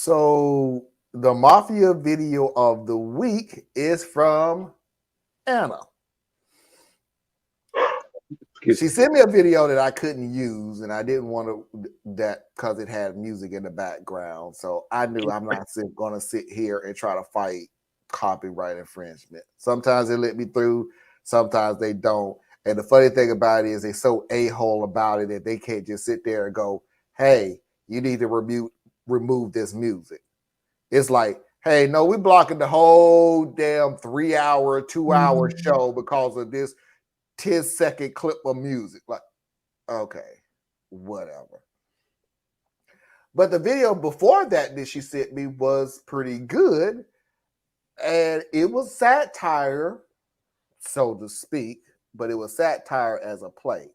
So the Mafia video of the week is from Anna. She sent me a video that I couldn't use, and I didn't want to that because it had music in the background. So I knew I'm not going to sit here and try to fight copyright infringement. Sometimes they let me through, sometimes they don't. And the funny thing about it is they're so a-hole about it that they can't just sit there and go, hey, you need to remove this music. It's like, hey, no, we're blocking the whole damn 3-hour, 2-hour show because of this 10-second clip of music. Like, okay, whatever. But the video before that she sent me was pretty good. And it was satire, so to speak, but it was satire as a play.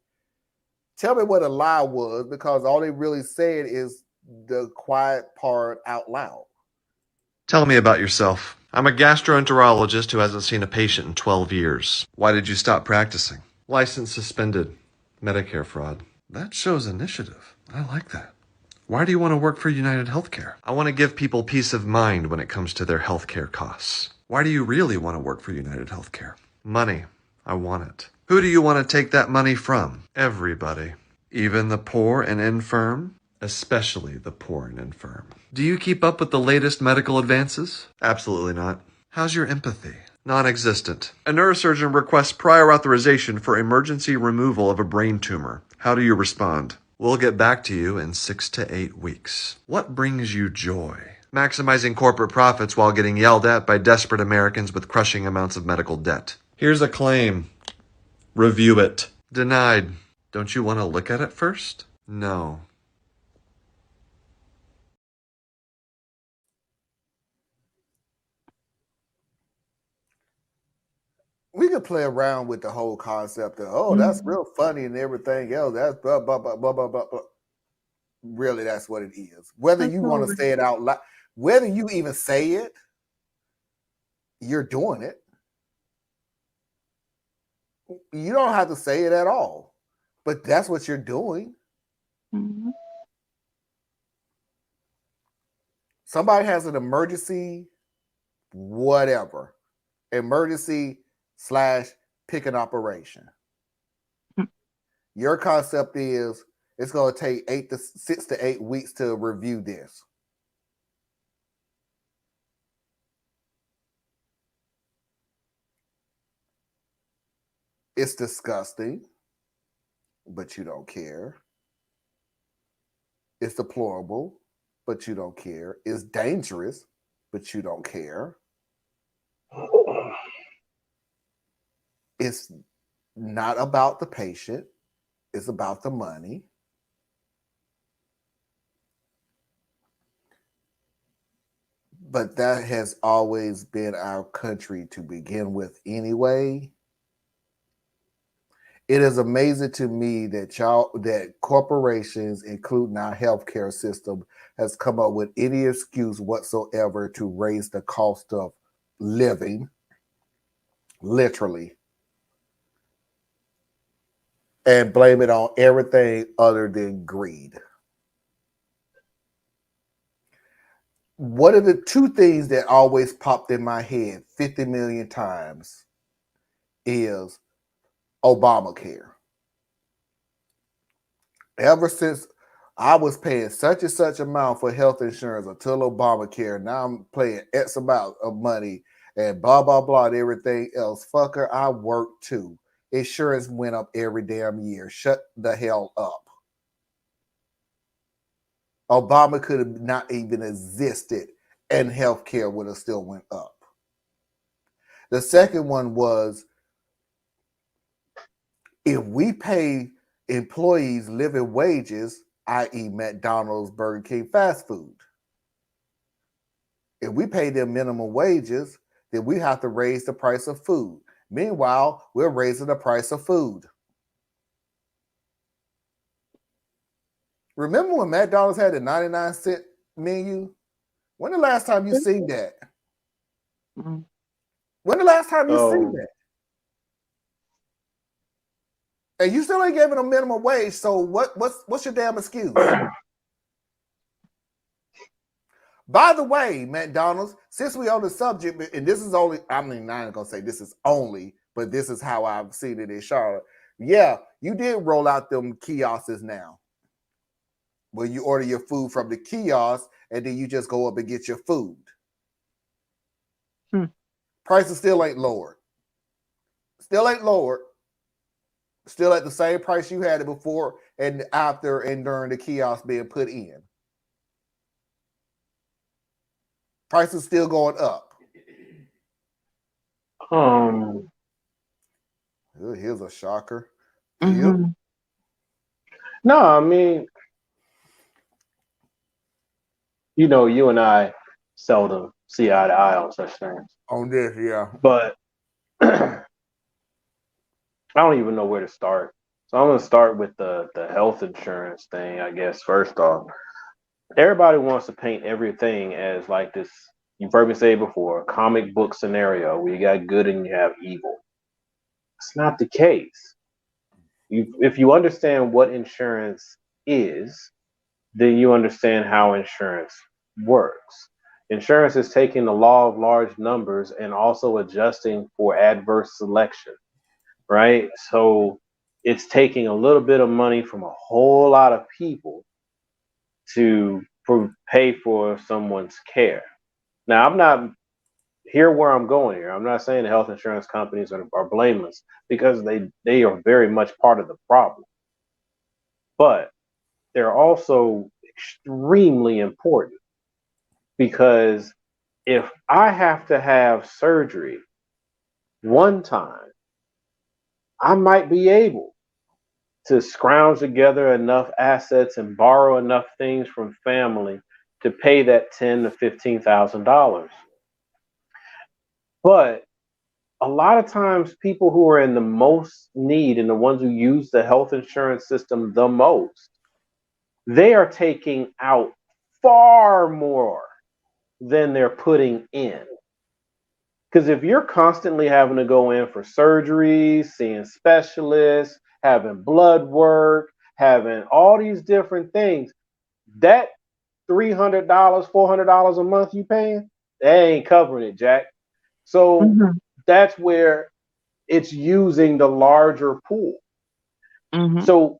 Tell me what a lie was, because all they really said is the quiet part out loud. Tell me about yourself. I'm a gastroenterologist who hasn't seen a patient in 12 years. Why did you stop practicing? License suspended. Medicare fraud. That shows initiative. I like that. Why do you want to work for United Healthcare? I want to give people peace of mind when it comes to their healthcare costs. Why do you really want to work for United Healthcare? Money. I want it. Who do you want to take that money from? Everybody. Even the poor and infirm? Especially the poor and infirm. Do you keep up with the latest medical advances? Absolutely not. How's your empathy? Non-existent. A neurosurgeon requests prior authorization for emergency removal of a brain tumor. How do you respond? We'll get back to you in 6 to 8 weeks. What brings you joy? Maximizing corporate profits while getting yelled at by desperate Americans with crushing amounts of medical debt. Here's a claim. Review it. Denied. Don't you want to look at it first? No. We could play around with the whole concept of, oh, that's real funny and everything else. That's blah, blah, blah, blah, blah, blah. Really, that's what it is. Whether you want to say it out loud, whether you even say it, you're doing it. You don't have to say it at all, but that's what you're doing. Mm-hmm. Somebody has an emergency, whatever, emergency / pick an operation. Your concept is it's going to take 6 to 8 weeks to review this. It's disgusting, but you don't care. It's deplorable, but you don't care. It's dangerous, but you don't care. It's not about the patient. It's about the money. But that has always been our country to begin with anyway. It is amazing to me that corporations, including our healthcare system, has come up with any excuse whatsoever to raise the cost of living, literally, and blame it on everything other than greed. One of the two things that always popped in my head 50 million times is Obamacare. Ever since I was paying such and such amount for health insurance until Obamacare, now I'm paying X amount of money and blah, blah, blah, and everything else. Fucker, I work too. Insurance went up every damn year. Shut the hell up. Obama could have not even existed and healthcare would have still went up. The second one was, if we pay employees living wages, i.e. McDonald's, Burger King, fast food, if we pay them minimum wages, then we have to raise the price of food. Meanwhile, we're raising the price of food. Remember when McDonald's had the 99-cent menu? When the last time you seen that? When the last time you seen that? And you still ain't giving them minimum wage, so what's your damn excuse? By the way, McDonald's, since we on the subject, and this is only, I mean, I'm not gonna say this is only, but this is how I've seen it in Charlotte. Yeah, you did roll out them kiosks now, where you order your food from the kiosk and then you just go up and get your food. Prices still ain't lowered. Still ain't lowered. Still at the same price you had it before and after and during the kiosk being put in. Prices still going up. Here's a shocker. Mm-hmm. No, I mean, you know, you and I seldom see eye to eye on such things. On this, yeah. But I don't even know where to start. So I'm going to start with the health insurance thing, I guess, first off. Everybody wants to paint everything as like this, you've heard me say it before, a comic book scenario where you got good and you have evil. It's not the case. If you understand what insurance is, then you understand how insurance works. Insurance is taking the law of large numbers and also adjusting for adverse selection, right? So it's taking a little bit of money from a whole lot of people to pay for someone's care. Now, I'm not here where I'm going here. I'm not saying the health insurance companies are blameless, because they are very much part of the problem. But they're also extremely important, because if I have to have surgery one time, I might be able to scrounge together enough assets and borrow enough things from family to pay that $10,000 to $15,000. But a lot of times people who are in the most need and the ones who use the health insurance system the most, they are taking out far more than they're putting in. Because if you're constantly having to go in for surgeries, seeing specialists, having blood work, having all these different things, that $300, $400 a month you paying, that ain't covering it, Jack. So that's where it's using the larger pool. So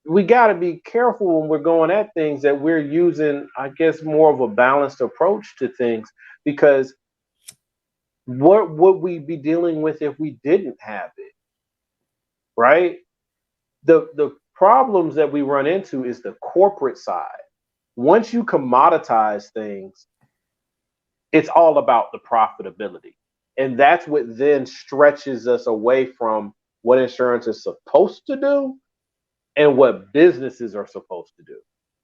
we got to be careful when we're going at things that we're using, I guess, more of a balanced approach to things, because what would we be dealing with if we didn't have it, right? The problems that we run into is the corporate side. Once you commoditize things, it's all about the profitability. And that's what then stretches us away from what insurance is supposed to do and what businesses are supposed to do.